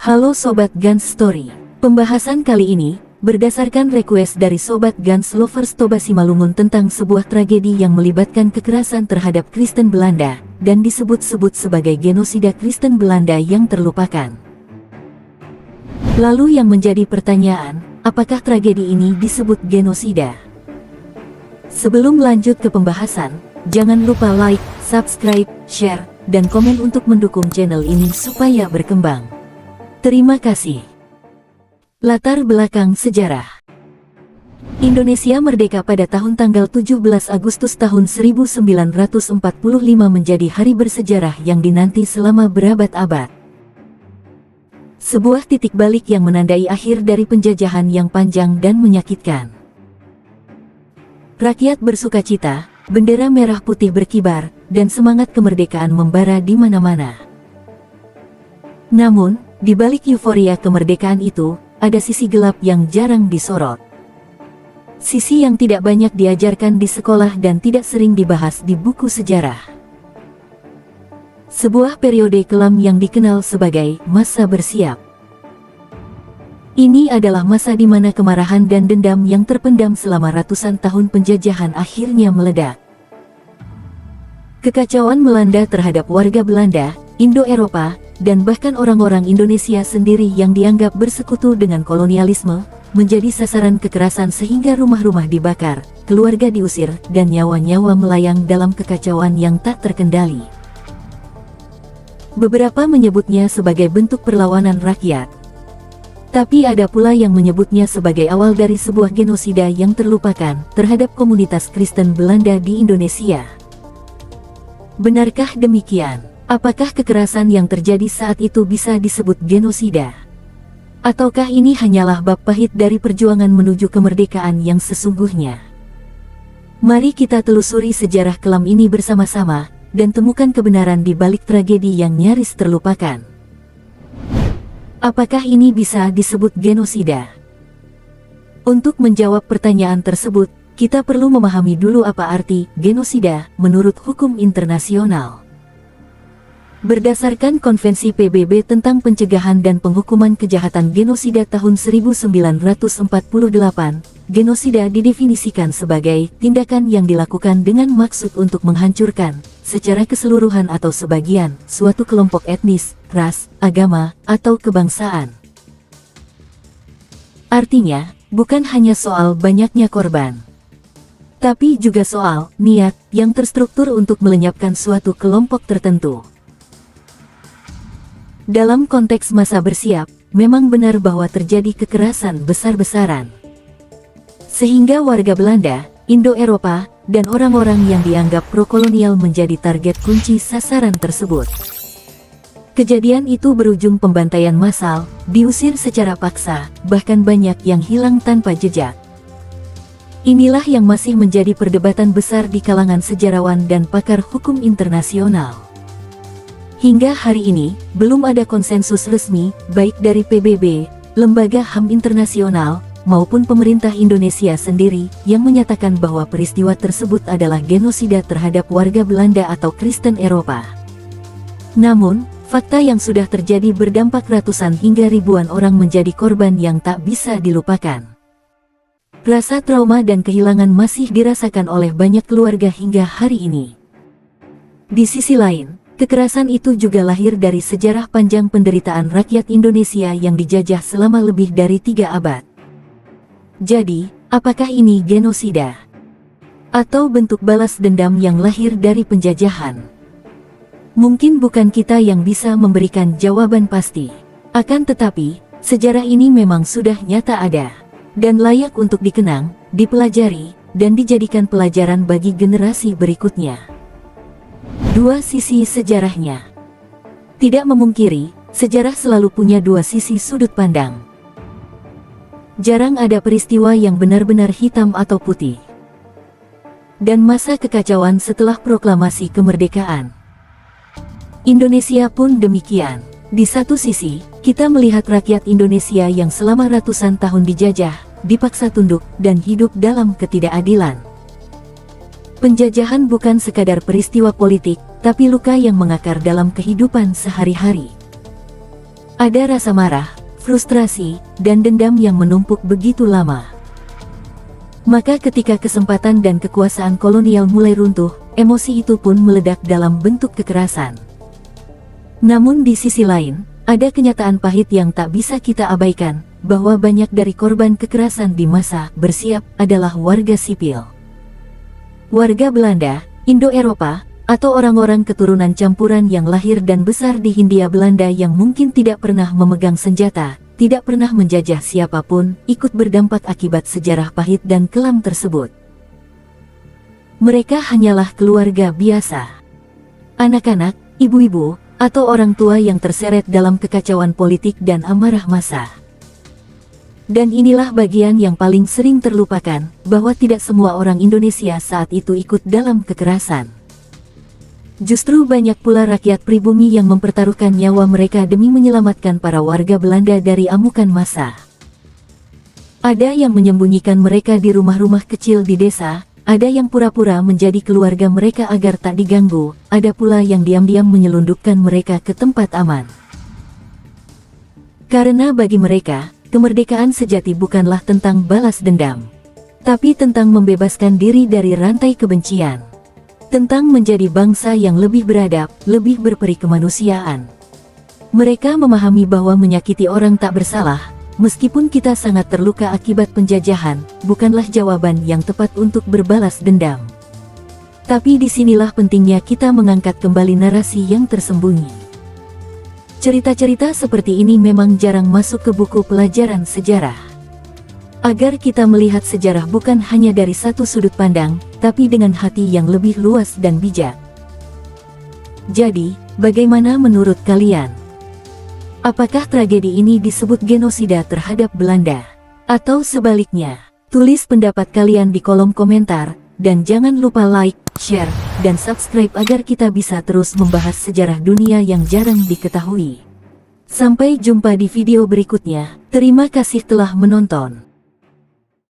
Halo Sobat Gans Story. Pembahasan kali ini berdasarkan request dari Sobat Gans Lovers Toba Simalungun tentang sebuah tragedi yang melibatkan kekerasan terhadap Kristen Belanda dan disebut-sebut sebagai genosida Kristen Belanda yang terlupakan. Lalu yang menjadi pertanyaan, apakah tragedi ini disebut genosida? Sebelum lanjut ke pembahasan, jangan lupa like, subscribe, share, dan komen untuk mendukung channel ini supaya berkembang. Terima kasih. Latar belakang sejarah. Indonesia merdeka pada tanggal 17 Agustus tahun 1945 menjadi hari bersejarah yang dinanti selama berabad-abad. Sebuah titik balik yang menandai akhir dari penjajahan yang panjang dan menyakitkan. Rakyat bersukacita, bendera merah putih berkibar, dan semangat kemerdekaan membara di mana-mana. Namun, di balik euforia kemerdekaan itu, ada sisi gelap yang jarang disorot. Sisi yang tidak banyak diajarkan di sekolah dan tidak sering dibahas di buku sejarah. Sebuah periode kelam yang dikenal sebagai masa bersiap. Ini adalah masa di mana kemarahan dan dendam yang terpendam selama ratusan tahun penjajahan akhirnya meledak. Kekacauan melanda terhadap warga Belanda, Indo-Eropa, dan bahkan orang-orang Indonesia sendiri yang dianggap bersekutu dengan kolonialisme, menjadi sasaran kekerasan sehingga rumah-rumah dibakar, keluarga diusir, dan nyawa-nyawa melayang dalam kekacauan yang tak terkendali. Beberapa menyebutnya sebagai bentuk perlawanan rakyat. Tapi ada pula yang menyebutnya sebagai awal dari sebuah genosida yang terlupakan terhadap komunitas Kristen Belanda di Indonesia. Benarkah demikian? Apakah kekerasan yang terjadi saat itu bisa disebut genosida? Ataukah ini hanyalah bab pahit dari perjuangan menuju kemerdekaan yang sesungguhnya? Mari kita telusuri sejarah kelam ini bersama-sama, dan temukan kebenaran di balik tragedi yang nyaris terlupakan. Apakah ini bisa disebut genosida? Untuk menjawab pertanyaan tersebut, kita perlu memahami dulu apa arti genosida menurut hukum internasional. Berdasarkan Konvensi PBB tentang pencegahan dan penghukuman kejahatan genosida tahun 1948, genosida didefinisikan sebagai tindakan yang dilakukan dengan maksud untuk menghancurkan, secara keseluruhan atau sebagian, suatu kelompok etnis, ras, agama, atau kebangsaan. Artinya, bukan hanya soal banyaknya korban, tapi juga soal niat yang terstruktur untuk melenyapkan suatu kelompok tertentu. Dalam konteks masa bersiap, memang benar bahwa terjadi kekerasan besar-besaran. Sehingga warga Belanda, Indo-Eropa, dan orang-orang yang dianggap pro-kolonial menjadi target kunci sasaran tersebut. Kejadian itu berujung pembantaian massal, diusir secara paksa, bahkan banyak yang hilang tanpa jejak. Inilah yang masih menjadi perdebatan besar di kalangan sejarawan dan pakar hukum internasional. Hingga hari ini, belum ada konsensus resmi, baik dari PBB, Lembaga HAM Internasional, maupun pemerintah Indonesia sendiri, yang menyatakan bahwa peristiwa tersebut adalah genosida terhadap warga Belanda atau Kristen Eropa. Namun, fakta yang sudah terjadi berdampak ratusan hingga ribuan orang menjadi korban yang tak bisa dilupakan. Rasa trauma dan kehilangan masih dirasakan oleh banyak keluarga hingga hari ini. Di sisi lain, kekerasan itu juga lahir dari sejarah panjang penderitaan rakyat Indonesia yang dijajah selama lebih dari 3 abad. Jadi, apakah ini genosida? Atau bentuk balas dendam yang lahir dari penjajahan? Mungkin bukan kita yang bisa memberikan jawaban pasti. Akan tetapi, sejarah ini memang sudah nyata ada, dan layak untuk dikenang, dipelajari, dan dijadikan pelajaran bagi generasi berikutnya. Dua sisi sejarahnya. Tidak memungkiri, sejarah selalu punya dua sisi sudut pandang. Jarang ada peristiwa yang benar-benar hitam atau putih. Dan masa kekacauan setelah proklamasi kemerdekaan Indonesia pun demikian. Di satu sisi, kita melihat rakyat Indonesia yang selama ratusan tahun dijajah, dipaksa tunduk, dan hidup dalam ketidakadilan. Penjajahan bukan sekadar peristiwa politik, tapi luka yang mengakar dalam kehidupan sehari-hari. Ada rasa marah, frustrasi, dan dendam yang menumpuk begitu lama. Maka ketika kesempatan dan kekuasaan kolonial mulai runtuh, emosi itu pun meledak dalam bentuk kekerasan. Namun di sisi lain, ada kenyataan pahit yang tak bisa kita abaikan, bahwa banyak dari korban kekerasan di masa bersiap adalah warga sipil. Warga Belanda, Indo-Eropa, atau orang-orang keturunan campuran yang lahir dan besar di Hindia Belanda yang mungkin tidak pernah memegang senjata, tidak pernah menjajah siapapun, ikut berdampak akibat sejarah pahit dan kelam tersebut. Mereka hanyalah keluarga biasa. Anak-anak, ibu-ibu, atau orang tua yang terseret dalam kekacauan politik dan amarah massa. Dan inilah bagian yang paling sering terlupakan, bahwa tidak semua orang Indonesia saat itu ikut dalam kekerasan. Justru banyak pula rakyat pribumi yang mempertaruhkan nyawa mereka demi menyelamatkan para warga Belanda dari amukan massa. Ada yang menyembunyikan mereka di rumah-rumah kecil di desa, ada yang pura-pura menjadi keluarga mereka agar tak diganggu, ada pula yang diam-diam menyelundupkan mereka ke tempat aman. Karena bagi mereka, kemerdekaan sejati bukanlah tentang balas dendam, tapi tentang membebaskan diri dari rantai kebencian. Tentang menjadi bangsa yang lebih beradab, lebih berperi kemanusiaan. Mereka memahami bahwa menyakiti orang tak bersalah, meskipun kita sangat terluka akibat penjajahan, bukanlah jawaban yang tepat untuk berbalas dendam. Tapi disinilah pentingnya kita mengangkat kembali narasi yang tersembunyi. Cerita-cerita seperti ini memang jarang masuk ke buku pelajaran sejarah. Agar kita melihat sejarah bukan hanya dari satu sudut pandang, tapi dengan hati yang lebih luas dan bijak. Jadi, bagaimana menurut kalian? Apakah tragedi ini disebut genosida terhadap Belanda? Atau sebaliknya? Tulis pendapat kalian di kolom komentar, dan jangan lupa like, share, dan subscribe agar kita bisa terus membahas sejarah dunia yang jarang diketahui. Sampai jumpa di video berikutnya. Terima kasih telah menonton.